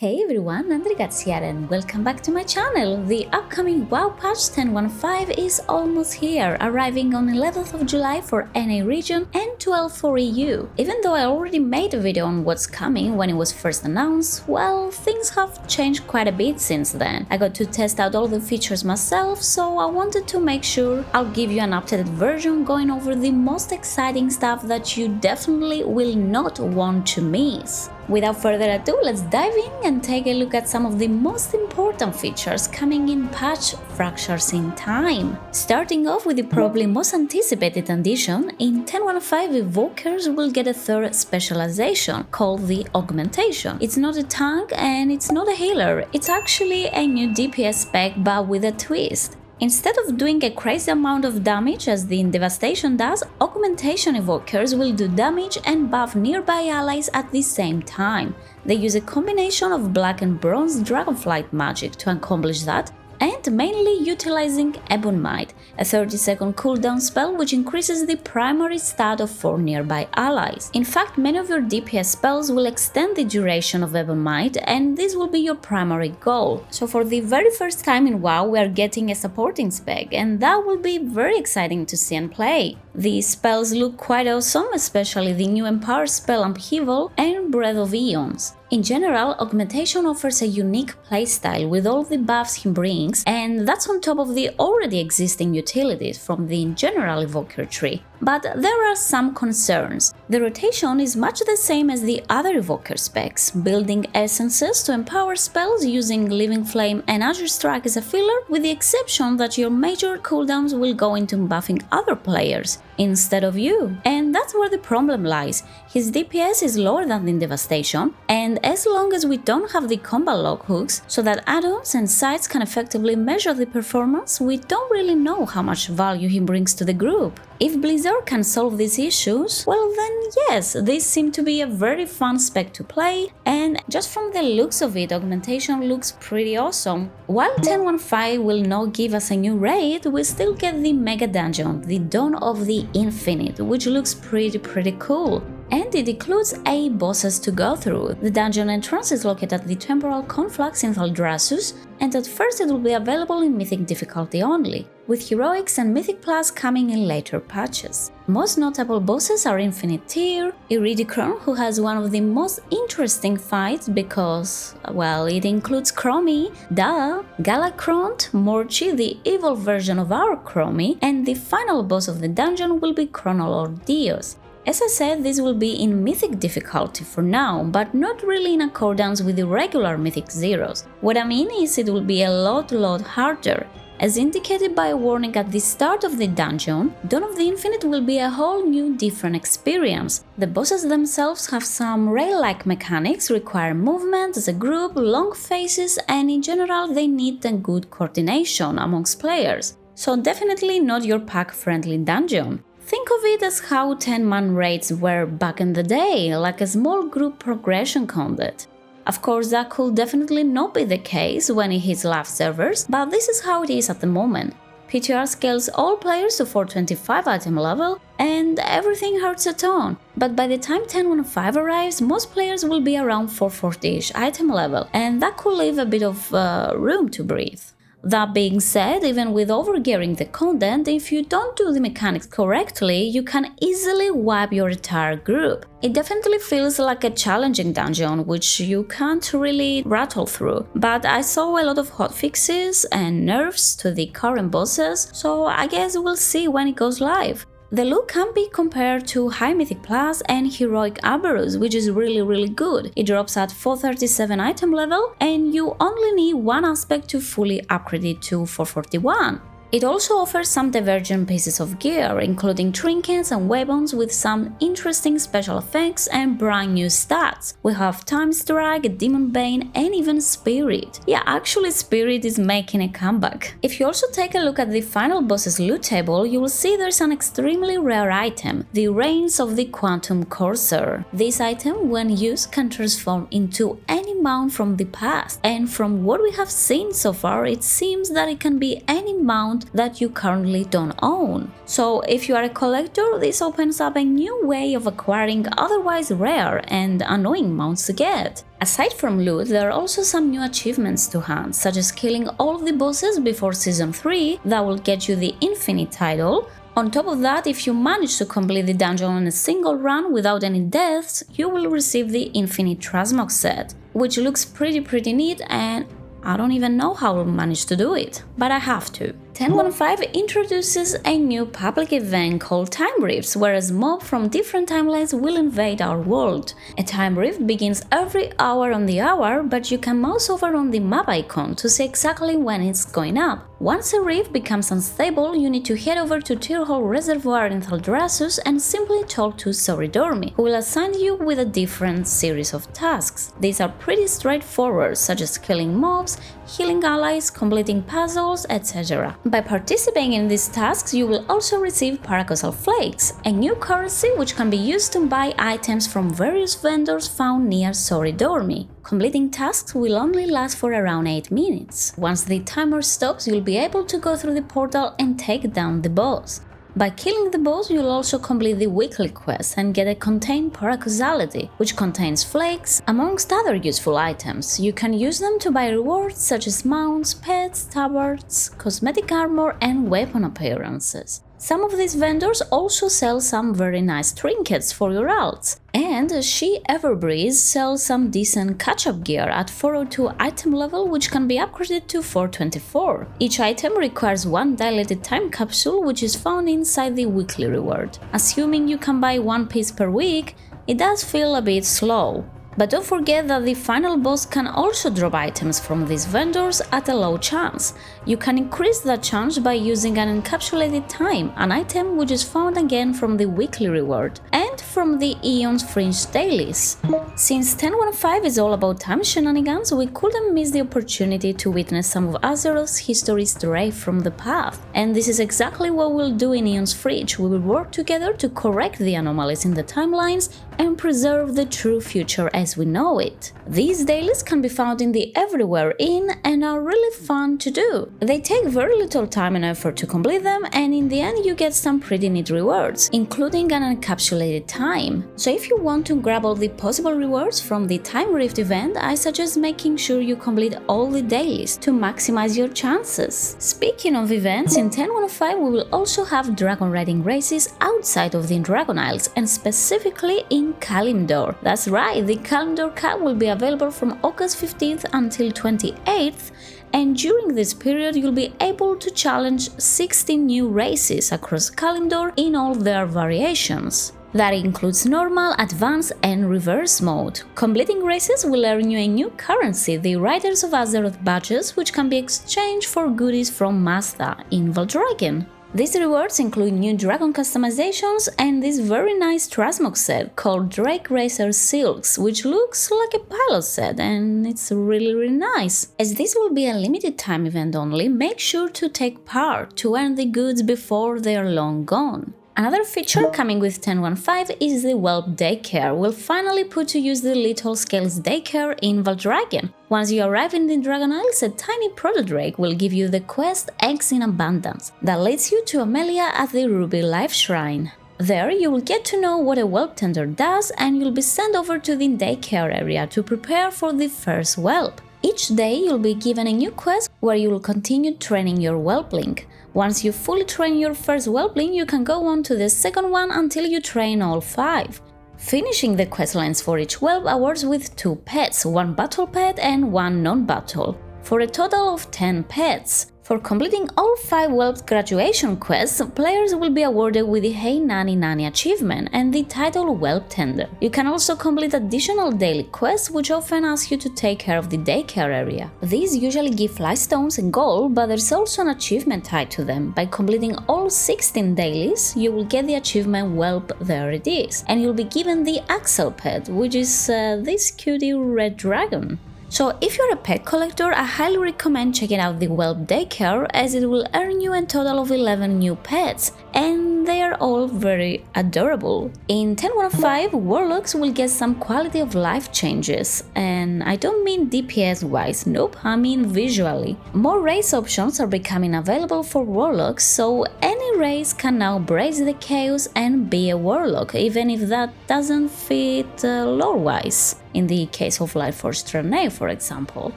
Hey everyone, Andrigas here and welcome back to my channel. The upcoming WoW patch 10.15 is almost here, arriving on 11th of July for NA region and 12th for EU. Even though I already made a video on what's coming when it was first announced, well, things have changed quite a bit since then. I got to test out all the features myself, so I wanted to make sure I'll give you an updated version going over the most exciting stuff that you definitely will not want to miss. Without further ado, let's dive in and take a look at some of the most important features coming in patch Fractures in Time. Starting off with the probably most anticipated addition, in 10.15 Evokers will get a third specialization called the Augmentation. It's not a tank and it's not a healer, it's actually a new DPS spec but with a twist. Instead of doing a crazy amount of damage as the Devastation does, Augmentation Evokers will do damage and buff nearby allies at the same time. They use a combination of black and bronze Dragonflight magic to accomplish that, and mainly utilizing Ebonmite, a 30-second cooldown spell which increases the primary stat of 4 nearby allies. In fact, many of your DPS spells will extend the duration of Ebonmite, and this will be your primary goal. So for the very first time in WoW we are getting a supporting spec, and that will be very exciting to see and play. These spells look quite awesome, especially the new Empower spell Upheaval and Breath of Eons. In general, Augmentation offers a unique playstyle with all the buffs he brings, and that's on top of the already existing utilities from the general Evoker tree. But there are some concerns. The rotation is much the same as the other Evoker specs, building essences to empower spells using Living Flame and Azure Strike as a filler, with the exception that your major cooldowns will go into buffing other players instead of you. And that's where the problem lies. His DPS is lower than the Devastation, and as long as we don't have the combat log hooks so that add-ons and sites can effectively measure the performance, we don't really know how much value he brings to the group. If Blizzard can solve these issues, well then yes, this seems to be a very fun spec to play, and just from the looks of it, Augmentation looks pretty awesome. While 10.15 will not give us a new raid, we still get the Mega Dungeon, the Dawn of the Infinite, which looks pretty cool. And it includes 8 bosses to go through. The dungeon entrance is located at the Temporal Conflux in Thaldraszus, and at first it will be available in Mythic difficulty only, with Heroics and Mythic Plus coming in later patches. Most notable bosses are Infinite Tear, Iridicron, who has one of the most interesting fights because, well, it includes Chromie, Galakront, Morchi, the evil version of our Chromie, and the final boss of the dungeon will be Chronolor Dios. As I said, this will be in Mythic difficulty for now, but not really in accordance with the regular Mythic Zeros. What I mean is it will be a lot harder. As indicated by a warning at the start of the dungeon, Dawn of the Infinite will be a whole new different experience. The bosses themselves have some rail-like mechanics, require movement as a group, long phases, and in general they need a good coordination amongst players. So definitely not your pack-friendly dungeon. Think of it as how 10-man raids were back in the day, like a small group progression content. Of course, that could definitely not be the case when it hits live servers, but this is how it is at the moment. PTR scales all players to 425 item level, and everything hurts a ton. But by the time 10.15 arrives, most players will be around 440-ish item level, and that could leave a bit of room to breathe. That being said, even with overgearing the content, if you don't do the mechanics correctly, you can easily wipe your entire group. It definitely feels like a challenging dungeon, which you can't really rattle through. But I saw a lot of hotfixes and nerfs to the current bosses, so I guess we'll see when it goes live. The look can be compared to High Mythic Plus and Heroic Aberus, which is really good. It drops at 437 item level, and you only need one aspect to fully upgrade it to 441. It also offers some divergent pieces of gear, including trinkets and weapons with some interesting special effects and brand new stats. We have Time Strike, Demon Bane, and even Spirit. Yeah, actually Spirit is making a comeback. If you also take a look at the final boss's loot table, you will see there's an extremely rare item, the Reins of the Quantum Corsair. This item, when used, can transform into any mount from the past, and from what we have seen so far, it seems that it can be any mount mount that you currently don't own. So if you are a collector, this opens up a new way of acquiring otherwise rare and annoying mounts to get. Aside from loot, there are also some new achievements to hand, such as killing all of the bosses before Season 3 that will get you the Infinite title. On top of that, if you manage to complete the dungeon in a single run without any deaths, you will receive the Infinite Transmog set, which looks pretty neat, and I don't even know how I'll manage to do it, but I have to. 10.15 introduces a new public event called Time Rifts, whereas mobs from different timelines will invade our world. A time rift begins every hour on the hour, but you can mouse over on the map icon to see exactly when it's going up. Once a rift becomes unstable, you need to head over to Tearhole Reservoir in Thaldraszus and simply talk to Soridormi, who will assign you with a different series of tasks. These are pretty straightforward, such as killing mobs, healing allies, completing puzzles, etc. By participating in these tasks, you will also receive Paracosal Flakes, a new currency which can be used to buy items from various vendors found near Soridormi. Completing tasks will only last for around 8 minutes. Once the timer stops, you'll be able to go through the portal and take down the boss. By killing the boss, you'll also complete the weekly quest and get a contained Paracausality, which contains flakes, amongst other useful items. You can use them to buy rewards such as mounts, pets, tabards, cosmetic armor, and weapon appearances. Some of these vendors also sell some very nice trinkets for your alts, and She Everbreeze sells some decent catch-up gear at 402 item level, which can be upgraded to 424. Each item requires one dilated time capsule, which is found inside the weekly reward. Assuming you can buy one piece per week, it does feel a bit slow. But don't forget that the final boss can also drop items from these vendors at a low chance. You can increase that chance by using an encapsulated time, an item which is found again from the weekly reward and from the Eon's Fringe Dailies. Since 10.15 is all about time shenanigans, we couldn't miss the opportunity to witness some of Azeroth's history stray from the path. And this is exactly what we'll do in Eon's Fringe. We will work together to correct the anomalies in the timelines and preserve the true future as we know it. These dailies can be found in the Everywhere Inn and are really fun to do. They take very little time and effort to complete them, and in the end you get some pretty neat rewards, including an encapsulated time. So if you want to grab all the possible rewards from the Time Rift event, I suggest making sure you complete all the dailies to maximize your chances. Speaking of events, in 10.15 we will also have dragon riding races outside of the Dragon Isles, and specifically in Kalimdor. That's right, the Kalimdor Cup will be available from August 15th until 28th, and during this period you'll be able to challenge 16 new races across Kalimdor in all their variations. That includes normal, advanced, and reverse mode. Completing races will earn you a new currency, the Riders of Azeroth badges, which can be exchanged for goodies from Mazda in Valdragen. These rewards include new dragon customizations and this very nice transmog set called Drake Racer Silks, which looks like a pilot set and it's really nice. As this will be a limited time event only, make sure to take part to earn the goods before they are long gone. Another feature coming with 10.15 is the Whelp Daycare. We'll finally put to use the Little Scales Daycare in Valdragen. Once you arrive in the Dragon Isles, a tiny proto-drake will give you the quest Eggs in Abundance that leads you to Amelia at the Ruby Life Shrine. There you will get to know what a whelp tender does, and you'll be sent over to the daycare area to prepare for the first whelp. Each day you'll be given a new quest where you will continue training your whelpling. Once you fully train your first whelpling, you can go on to the second one until you train all 5. Finishing the questlines for each whelp awards with 2 pets, 1 battle pet and 1 non-battle, for a total of 10 pets. For completing all 5 whelp graduation quests, players will be awarded with the Hey Nanny Nanny achievement and the title Whelp Tender. You can also complete additional daily quests which often ask you to take care of the daycare area. These usually give flystones and gold, but there's also an achievement tied to them. By completing all 16 dailies, you will get the achievement Whelp There It Is, and you'll be given the Axel pet, which is this cutie red dragon. So if you're a pet collector, I highly recommend checking out the Whelp Daycare, as it will earn you a total of 11 new pets and they are all very adorable. In 10.1.5, Warlocks will get some quality of life changes, and I don't mean DPS wise, nope, I mean visually. More race options are becoming available for Warlocks, so any race can now brace the chaos and be a Warlock, even if that doesn't fit lore-wise, in the case of Lightforce Trane, for example.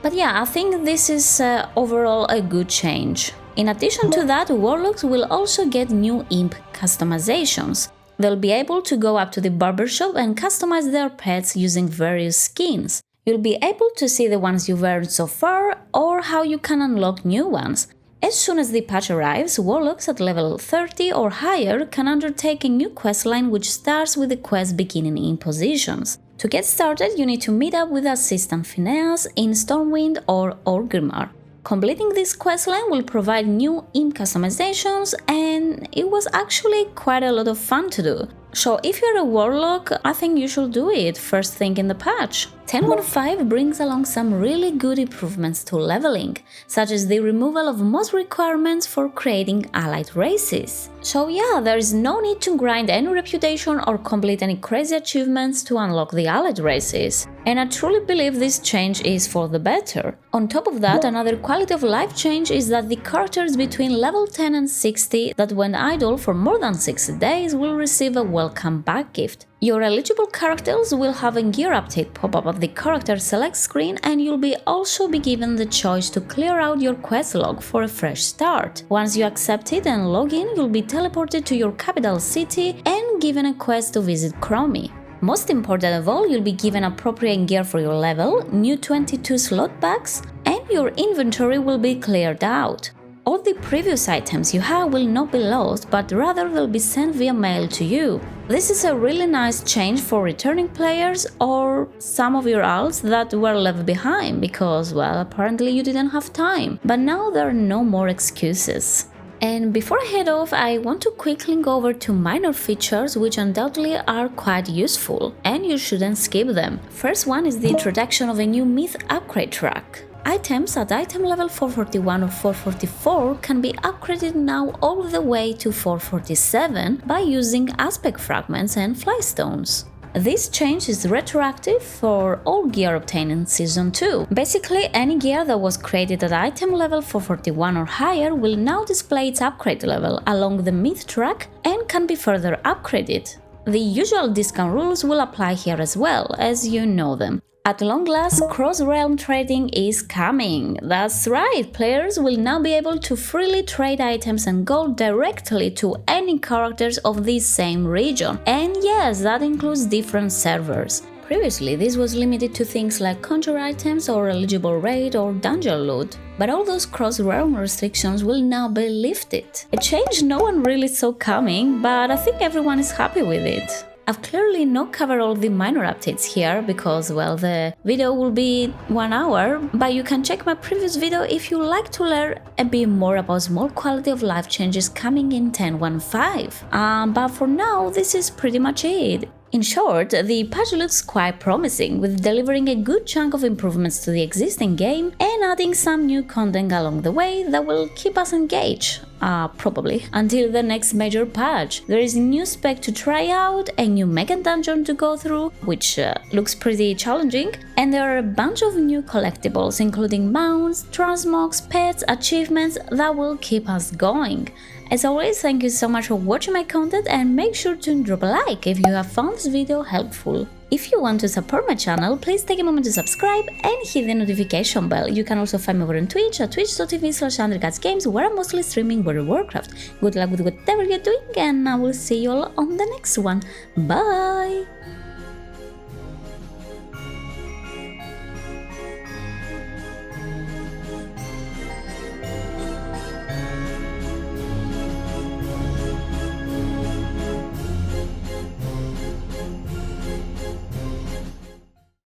But yeah, I think this is overall a good change. In addition to that, Warlocks will also get new Imp Customizations. They'll be able to go up to the barbershop and customize their pets using various skins. You'll be able to see the ones you've earned so far, or how you can unlock new ones. As soon as the patch arrives, Warlocks at level 30 or higher can undertake a new questline which starts with the quest beginning in positions. To get started, you need to meet up with Assistant Phineas in Stormwind or Orgrimmar. Completing this questline will provide new Imp Customizations, and it was actually quite a lot of fun to do. So if you're a Warlock, I think you should do it first thing in the patch. 10.1.5 brings along some really good improvements to leveling, such as the removal of most requirements for creating allied races. So yeah, there is no need to grind any reputation or complete any crazy achievements to unlock the allied races. And I truly believe this change is for the better. On top of that, another quality of life change is that the characters between level 10 and 60 that went idle for more than 60 days will receive a welcome back gift. Your eligible characters will have a gear update pop up at the character select screen, and you'll also be given the choice to clear out your quest log for a fresh start. Once you accept it and log in, you'll be teleported to your capital city and given a quest to visit Chromie. Most important of all, you'll be given appropriate gear for your level, new 22 slot bags, and your inventory will be cleared out. All the previous items you have will not be lost, but rather they'll be sent via mail to you. This is a really nice change for returning players or some of your alts that were left behind because, well, apparently you didn't have time. But now there are no more excuses. And before I head off, I want to quickly go over two minor features which undoubtedly are quite useful, and you shouldn't skip them. First one is the introduction of a new myth upgrade track. Items at item level 441 or 444 can be upgraded now all the way to 447 by using aspect fragments and flystones. This change is retroactive for all gear obtained in Season 2. Basically, any gear that was created at item level 441 or higher will now display its upgrade level along the myth track and can be further upgraded. The usual discount rules will apply here as well, as you know them. At long last, cross-realm trading is coming. That's right, players will now be able to freely trade items and gold directly to any characters of the same region. And yes, that includes different servers. Previously, this was limited to things like conjure items or eligible raid or dungeon loot. But all those cross-realm restrictions will now be lifted. A change no one really saw coming, but I think everyone is happy with it. I've clearly not covered all the minor updates here because, well, the video will be 1 hour, but you can check my previous video if you like to learn a bit more about small quality of life changes coming in 10.1.5. But for now, this is pretty much it. In short, the patch looks quite promising, with delivering a good chunk of improvements to the existing game and adding some new content along the way that will keep us engaged. Probably, until the next major patch. There is a new spec to try out, a new mega dungeon to go through, which looks pretty challenging, and there are a bunch of new collectibles, including mounts, transmogs, pets, achievements that will keep us going. As always, thank you so much for watching my content, and make sure to drop a like if you have found this video helpful. If you want to support my channel, please take a moment to subscribe and hit the notification bell. You can also find me over on Twitch at twitch.tv/AndreCatsGames, where I'm mostly streaming World of Warcraft. Good luck with whatever you're doing, and I will see you all on the next one. Bye!